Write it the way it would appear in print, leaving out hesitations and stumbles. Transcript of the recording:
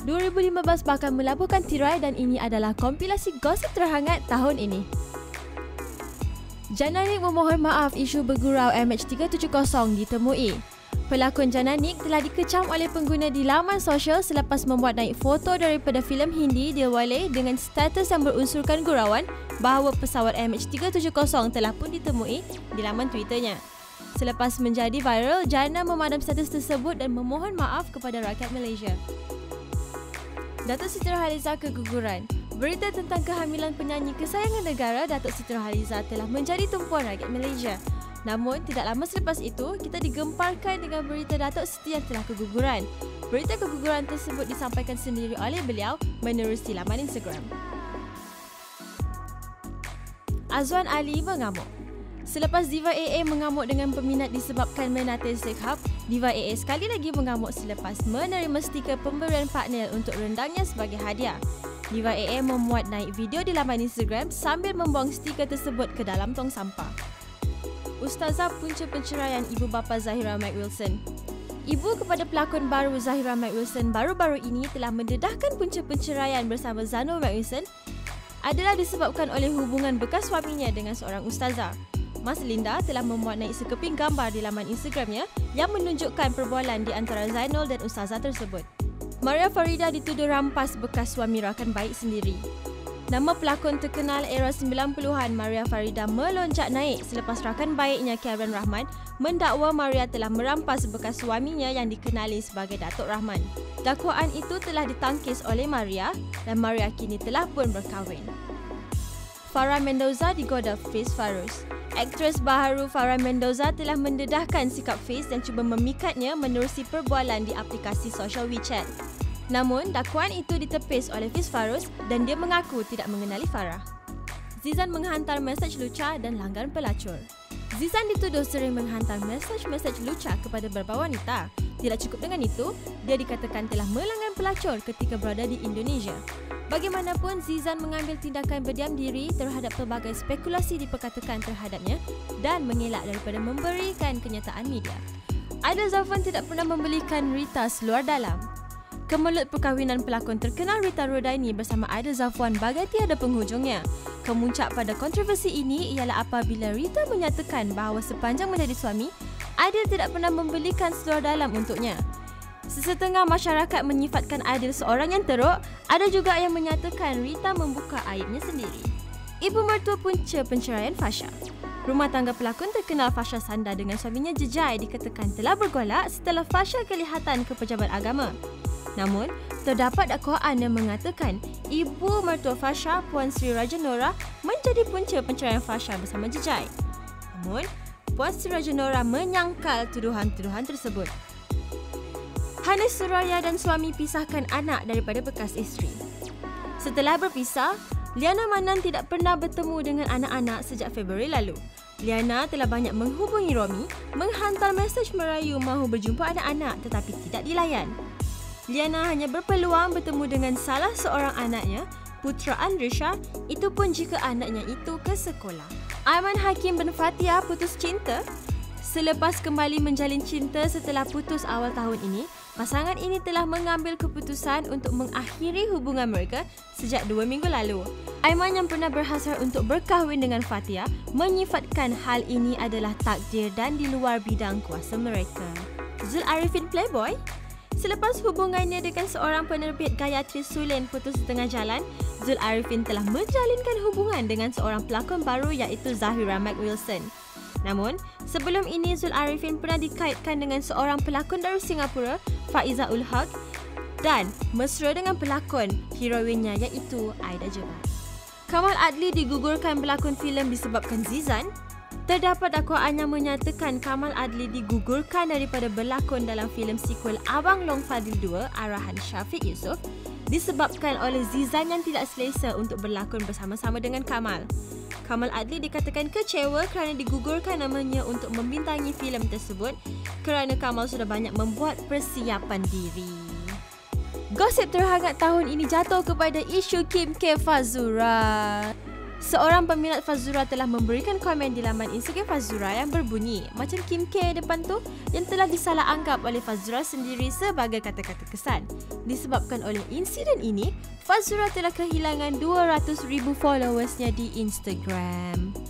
2015 bakal melabuhkan tirai dan ini adalah kompilasi gosip terhangat tahun ini. Jananik memohon maaf isu bergurau MH370 ditemui. Pelakon Jananik telah dikecam oleh pengguna di laman sosial selepas membuat naik foto daripada filem Hindi Dilwale dengan status yang berunsurkan gurauan bahawa pesawat MH370 telah pun ditemui di laman Twitternya. Selepas menjadi viral, Jana memadam status tersebut dan memohon maaf kepada rakyat Malaysia. Datuk Siti Nurhaliza keguguran. Berita tentang kehamilan penyanyi kesayangan negara Datuk Siti Nurhaliza telah menjadi tumpuan rakyat Malaysia. Namun, tidak lama selepas itu, kita digemparkan dengan berita Datuk Siti yang telah keguguran. Berita keguguran tersebut disampaikan sendiri oleh beliau menerusi laman Instagram. Azwan Ali mengamuk. Selepas Diva AA mengamuk dengan peminat disebabkan menata sikhab, Diva AA sekali lagi mengamuk selepas menerima stiker pemberian partner untuk rendangnya sebagai hadiah. Diva AA memuat naik video di laman Instagram sambil membuang stiker tersebut ke dalam tong sampah. Ustazah punca penceraian ibu bapa Zahira Mike Wilson. Ibu kepada pelakon baru Zahira Mike Wilson baru-baru ini telah mendedahkan punca penceraian bersama Zanul Mike Wilson adalah disebabkan oleh hubungan bekas suaminya dengan seorang ustazah. Mas Linda telah memuat naik sekeping gambar di laman Instagramnya yang menunjukkan perbualan di antara Zainul dan ustazah tersebut. Maria Farida dituduh rampas bekas suami rakan baik sendiri. Nama pelakon terkenal era 90-an Maria Farida melonjak naik selepas rakan baiknya Karen Rahman mendakwa Maria telah merampas bekas suaminya yang dikenali sebagai Datuk Rahman. Dakwaan itu telah ditangkis oleh Maria dan Maria kini telah pun berkahwin. Farah Mendoza digoda Fiz Farus. Aktris baharu Farah Mendoza telah mendedahkan sikap Fiz yang cuba memikatnya menerusi perbualan di aplikasi sosial WeChat. Namun, dakwaan itu ditepis oleh Fiz Farus dan dia mengaku tidak mengenali Farah. Zizan menghantar mesej luca dan langgan pelacur. Zizan dituduh sering menghantar mesej-mesej luca kepada beberapa wanita. Tidak cukup dengan itu, dia dikatakan telah melanggan pelacur ketika berada di Indonesia. Bagaimanapun, Zizan mengambil tindakan berdiam diri terhadap pelbagai spekulasi diperkatakan terhadapnya dan mengelak daripada memberikan kenyataan media. Aidil Zafwan tidak pernah membelikan Rita seluar dalam. Kemelut perkahwinan pelakon terkenal Rita Rodaini bersama Aidil Zafwan bagai tiada penghujungnya. Kemuncak pada kontroversi ini ialah apabila Rita menyatakan bahawa sepanjang menjadi suami, Aidil tidak pernah membelikan seluar dalam untuknya. Sesetengah masyarakat menyifatkan Aidil seorang yang teruk, ada juga yang menyatakan Rita membuka aibnya sendiri. Ibu mertua punca penceraian Fasha. Rumah tangga pelakon terkenal Fasha Sanda dengan suaminya Jejai dikatakan telah bergolak setelah Fasha kelihatan ke pejabat agama. Namun, terdapat dakwaan yang mengatakan ibu mertua Fasha, Puan Sri Raja Nora, menjadi punca penceraian Fasha bersama Jejai. Namun, Puan Sri Raja Nora menyangkal tuduhan-tuduhan tersebut. Hanis Suraya dan suami pisahkan anak daripada bekas isteri. Setelah berpisah, Liana Manan tidak pernah bertemu dengan anak-anak sejak Februari lalu. Liana telah banyak menghubungi Romi, menghantar mesej merayu mahu berjumpa anak-anak tetapi tidak dilayan. Liana hanya berpeluang bertemu dengan salah seorang anaknya, Putra Andrisha, itu pun jika anaknya itu ke sekolah. Aiman Hakim dan Fatia putus cinta. Selepas kembali menjalin cinta setelah putus awal tahun ini, pasangan ini telah mengambil keputusan untuk mengakhiri hubungan mereka sejak 2 minggu lalu. Aiman yang pernah berhasrat untuk berkahwin dengan Fatia menyifatkan hal ini adalah takdir dan di luar bidang kuasa mereka. Zul Arifin Playboy. Selepas hubungannya dengan seorang penerbit Gayatri Sulen putus di tengah jalan, Zul Arifin telah menjalinkan hubungan dengan seorang pelakon baru iaitu Zahira Mike Wilson. Namun, sebelum ini Zul Arifin pernah dikaitkan dengan seorang pelakon dari Singapura, Faiza Ul Haq, dan mesra dengan pelakon heroinnya iaitu Aida Jebat. Kamal Adli digugurkan pelakon filem disebabkan Zizan. Terdapat dakwaan yang menyatakan Kamal Adli digugurkan daripada berlakon dalam filem sequel Abang Long Fadil 2 arahan Syafiq Yusof disebabkan oleh Zizan yang tidak selesa untuk berlakon bersama-sama dengan Kamal. Kamal Adli dikatakan kecewa kerana digugurkan namanya untuk membintangi filem tersebut kerana Kamal sudah banyak membuat persiapan diri. Gosip terhangat tahun ini jatuh kepada isu Kim K. Fazura. Seorang peminat Fazura telah memberikan komen di laman Instagram Fazura yang berbunyi macam Kim K depan tu, yang telah disalah anggap oleh Fazura sendiri sebagai kata-kata kesan. Disebabkan oleh insiden ini, Fazura telah kehilangan 200,000 followersnya di Instagram.